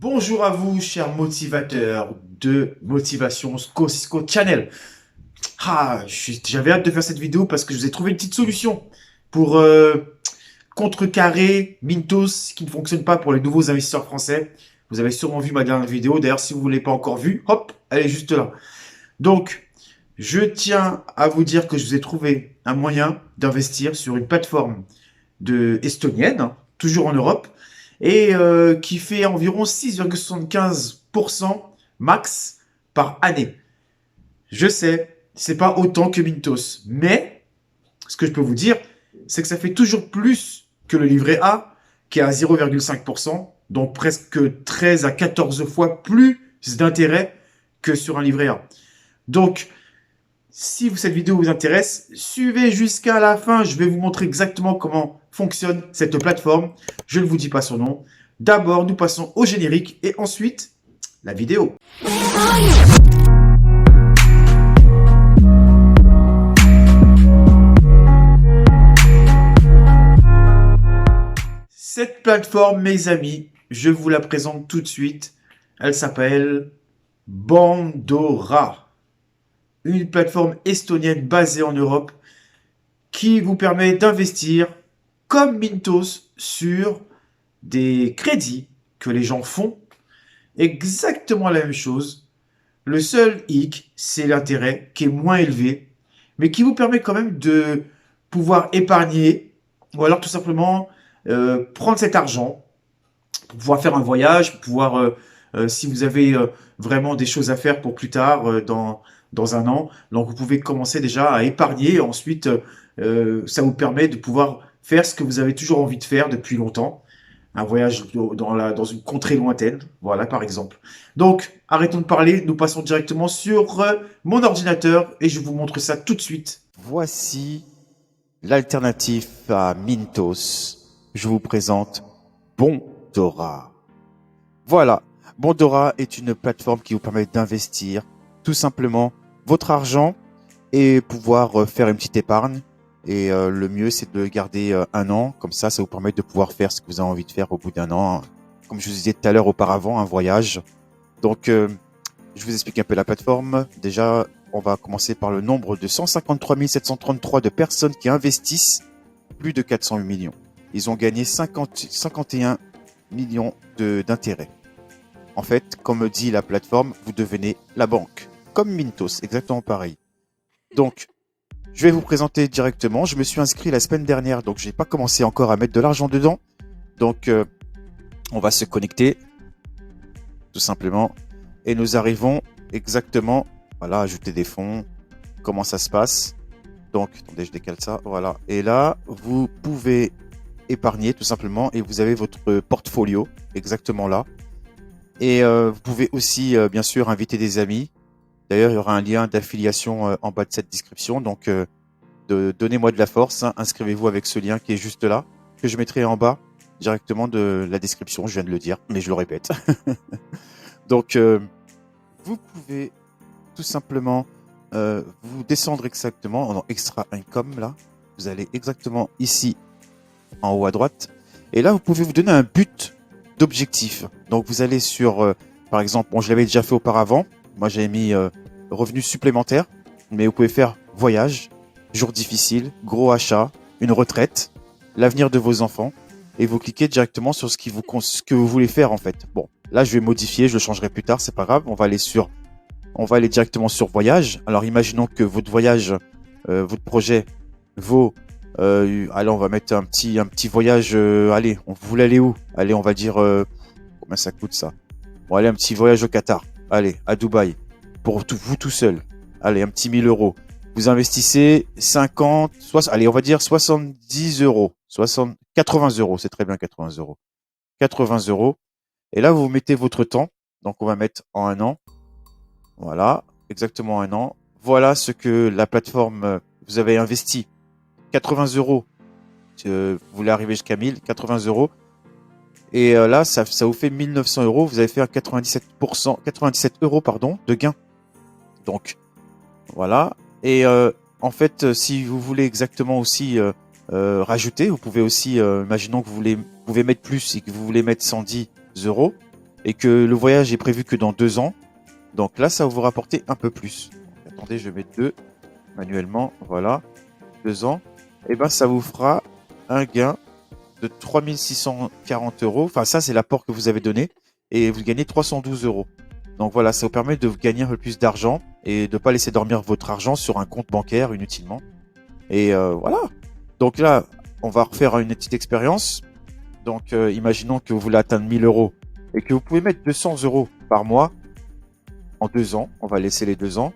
Bonjour à vous, chers motivateurs de Motivation Cisco Channel. J'avais hâte de faire cette vidéo parce que je vous ai trouvé une petite solution pour contrecarrer Mintos qui ne fonctionne pas pour les nouveaux investisseurs français. Vous avez sûrement vu ma dernière vidéo. D'ailleurs, si vous ne l'avez pas encore vue, hop, elle est juste là. Donc, je tiens à vous dire que je vous ai trouvé un moyen d'investir sur une plateforme estonienne, hein, toujours en Europe, et qui fait environ 6,75% max par année. Je sais, c'est pas autant que Mintos, mais ce que je peux vous dire, c'est que ça fait toujours plus que le livret A, qui est à 0,5%, donc presque 13 à 14 fois plus d'intérêt que sur un livret A. Donc, si cette vidéo vous intéresse, suivez jusqu'à la fin. Je vais vous montrer exactement comment fonctionne cette plateforme. Je ne vous dis pas son nom. D'abord, nous passons au générique et ensuite, la vidéo. Cette plateforme, mes amis, je vous la présente tout de suite. Elle s'appelle Bandora. Une plateforme estonienne basée en Europe qui vous permet d'investir comme Mintos sur des crédits que les gens font. Exactement la même chose. Le seul hic, c'est l'intérêt qui est moins élevé, mais qui vous permet quand même de pouvoir épargner ou alors tout simplement prendre cet argent pour pouvoir faire un voyage, pour pouvoir, si vous avez vraiment des choses à faire pour plus tard, dans un an, donc vous pouvez commencer déjà à épargner. Ensuite, ça vous permet de pouvoir faire ce que vous avez toujours envie de faire depuis longtemps. Un voyage dans une contrée lointaine, voilà par exemple. Donc, arrêtons de parler, nous passons directement sur mon ordinateur et je vous montre ça tout de suite. Voici l'alternative à Mintos. Je vous présente Bondora. Voilà, Bondora est une plateforme qui vous permet d'investir tout simplement votre argent et pouvoir faire une petite épargne. Et le mieux, c'est de le garder un an. Comme ça vous permet de pouvoir faire ce que vous avez envie de faire au bout d'un an. Comme je vous disais tout à l'heure auparavant, un voyage. Donc, je vous explique un peu la plateforme. Déjà, on va commencer par le nombre de 153 733 de personnes qui investissent plus de 408 millions. Ils ont gagné 51 millions d'intérêts. En fait, comme dit la plateforme, vous devenez la banque. Comme Mintos, exactement pareil. Donc, je vais vous présenter directement. Je me suis inscrit la semaine dernière, donc j'ai pas commencé encore à mettre de l'argent dedans. Donc, on va se connecter, tout simplement. Et nous arrivons exactement, voilà, ajouter des fonds, comment ça se passe. Donc, attendez, je décale ça, voilà. Et là, vous pouvez épargner tout simplement et vous avez votre portfolio exactement là. Et vous pouvez aussi, bien sûr, inviter des amis. D'ailleurs, il y aura un lien d'affiliation en bas de cette description. Donc, donnez-moi de la force. Hein. Inscrivez-vous avec ce lien qui est juste là, que je mettrai en bas directement de la description. Je viens de le dire, mais je le répète. Donc, vous pouvez tout simplement vous descendre exactement dans Extra Income. Là, vous allez exactement ici en haut à droite. Et là, vous pouvez vous donner un but d'objectif. Donc, vous allez sur, par exemple, bon, je l'avais déjà fait auparavant. Moi, j'avais mis revenus supplémentaires. Mais vous pouvez faire voyage, jour difficile, gros achat, une retraite, l'avenir de vos enfants. Et vous cliquez directement sur ce que vous voulez faire en fait. Bon, là, je vais modifier, je le changerai plus tard, c'est pas grave. On va aller directement sur voyage. Alors, imaginons que votre voyage, votre projet vaut. Allez, on va mettre un petit voyage. Allez, vous voulez aller où? Allez, on va dire combien ça coûte ça? Bon, allez, un petit voyage au Qatar. Allez, à Dubaï, pour vous tout seul. Allez, un petit 1000 euros. Vous investissez 50, allez, on va dire 70 euros, 80 euros, c'est très bien 80 euros. 80 euros. Et là, vous mettez votre temps. Donc, on va mettre en un an. Voilà, exactement un an. Voilà ce que la plateforme, vous avez investi. 80 euros. Vous voulez arriver jusqu'à 1000, 80 euros. Et là, ça vous fait 1900 euros. Vous avez fait un 97 euros, pardon, de gain. Donc, voilà. Et en fait, si vous voulez exactement aussi rajouter, vous pouvez aussi, imaginons que vous pouvez mettre plus et que vous voulez mettre 110 euros. et que le voyage est prévu que dans 2 ans, donc là, ça va vous rapporter un peu plus. Donc, attendez, je vais mettre 2 manuellement, voilà, 2 ans, et ben ça vous fera un gain de 3640 euros. Enfin, ça, c'est l'apport que vous avez donné, et vous gagnez 312 euros. Donc voilà, ça vous permet de gagner un peu plus d'argent et de ne pas laisser dormir votre argent sur un compte bancaire inutilement. Et voilà. Donc là, on va refaire une petite expérience. Donc imaginons que vous voulez atteindre 1000 euros et que vous pouvez mettre 200 euros par mois en 2 ans. On va laisser les 2 ans.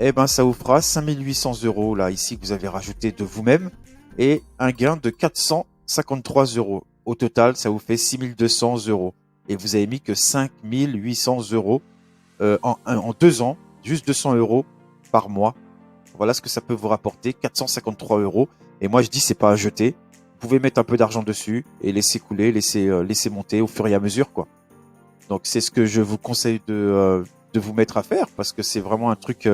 Eh ben, ça vous fera 5800 euros là, ici, que vous avez rajouté de vous-même et un gain de 453 euros. Au total, ça vous fait 6200 euros. Et vous avez mis que 5800 euros en 2 ans, juste 200 euros par mois. Voilà ce que ça peut vous rapporter, 453 euros. Et moi, je dis, c'est pas à jeter. Vous pouvez mettre un peu d'argent dessus et laisser couler, laisser monter au fur et à mesure, quoi. Donc, c'est ce que je vous conseille de vous mettre à faire parce que c'est vraiment un truc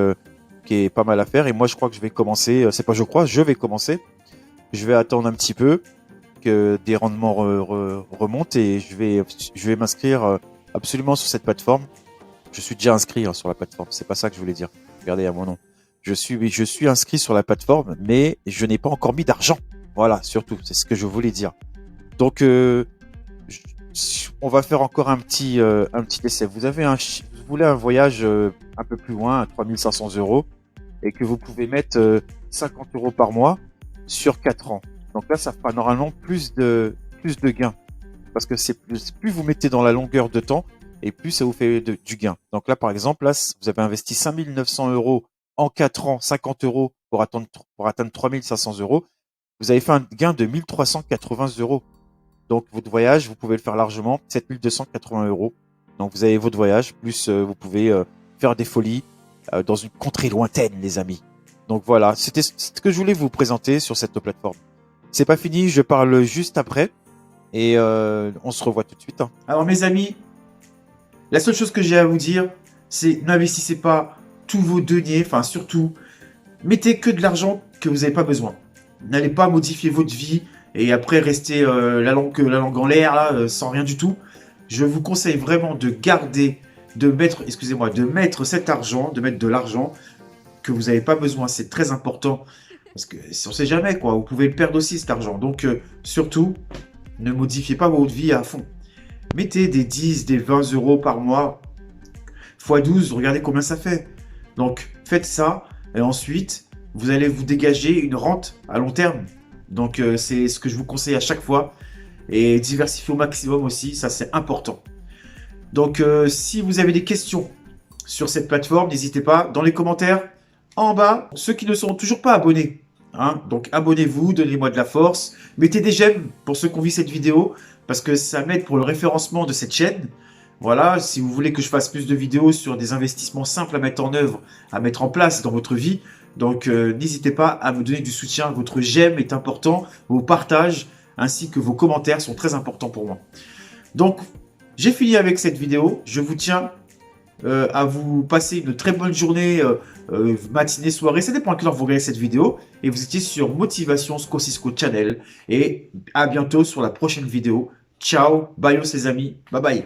qui est pas mal à faire. Et moi, je crois que je vais commencer. C'est pas je crois, je vais commencer. Je vais attendre un petit peu que des rendements remontent et je vais m'inscrire absolument sur cette plateforme. Je suis déjà inscrit sur la plateforme. C'est pas ça que je voulais dire. Regardez à mon nom. Je suis inscrit sur la plateforme, mais je n'ai pas encore mis d'argent. Voilà, surtout, c'est ce que je voulais dire. Donc, on va faire encore un petit essai. Vous voulez un voyage un peu plus loin, à 3500 euros, et que vous pouvez mettre 50 euros par mois sur 4 ans. Donc là, ça fera normalement plus de gains. Parce que plus vous mettez dans la longueur de temps, et plus ça vous fait du gain. Donc là, par exemple, là, vous avez investi 5900 euros en 4 ans, 50 euros pour atteindre 3500 euros. Vous avez fait un gain de 1380 euros. Donc, votre voyage, vous pouvez le faire largement, 7280 euros. Donc, vous avez votre voyage, plus vous pouvez faire des folies dans une contrée lointaine, les amis. Donc, voilà, c'était ce que je voulais vous présenter sur cette plateforme. C'est pas fini, je parle juste après. Et on se revoit tout de suite. Alors, mes amis, la seule chose que j'ai à vous dire, c'est n'investissez pas tous vos deniers, enfin surtout, mettez que de l'argent que vous n'avez pas besoin. N'allez pas modifier votre vie et après rester la langue en l'air là, sans rien du tout. Je vous conseille vraiment de garder, de mettre cet argent, de mettre de l'argent que vous n'avez pas besoin. C'est très important parce que si on ne sait jamais quoi, vous pouvez le perdre aussi cet argent. Donc surtout, ne modifiez pas votre vie à fond. Mettez des 10, des 20 euros par mois, x 12, regardez combien ça fait. Donc, faites ça, et ensuite, vous allez vous dégager une rente à long terme. Donc, c'est ce que je vous conseille à chaque fois. Et diversifier au maximum aussi, ça c'est important. Donc, si vous avez des questions sur cette plateforme, n'hésitez pas dans les commentaires en bas. Ceux qui ne sont toujours pas abonnés, donc abonnez-vous, donnez-moi de la force. Mettez des j'aime pour ceux qui ont vu cette vidéo, parce que ça m'aide pour le référencement de cette chaîne. Voilà, si vous voulez que je fasse plus de vidéos sur des investissements simples à mettre en œuvre, à mettre en place dans votre vie, donc n'hésitez pas à me donner du soutien. Votre j'aime est important, vos partages ainsi que vos commentaires sont très importants pour moi. Donc, j'ai fini avec cette vidéo. Je vous tiens à vous passer une très bonne journée, matinée, soirée. Ça dépend à quelle heure vous regardez cette vidéo. Et vous étiez sur Motivation Cisco Channel. Et à bientôt sur la prochaine vidéo. Ciao, bye les amis, bye bye.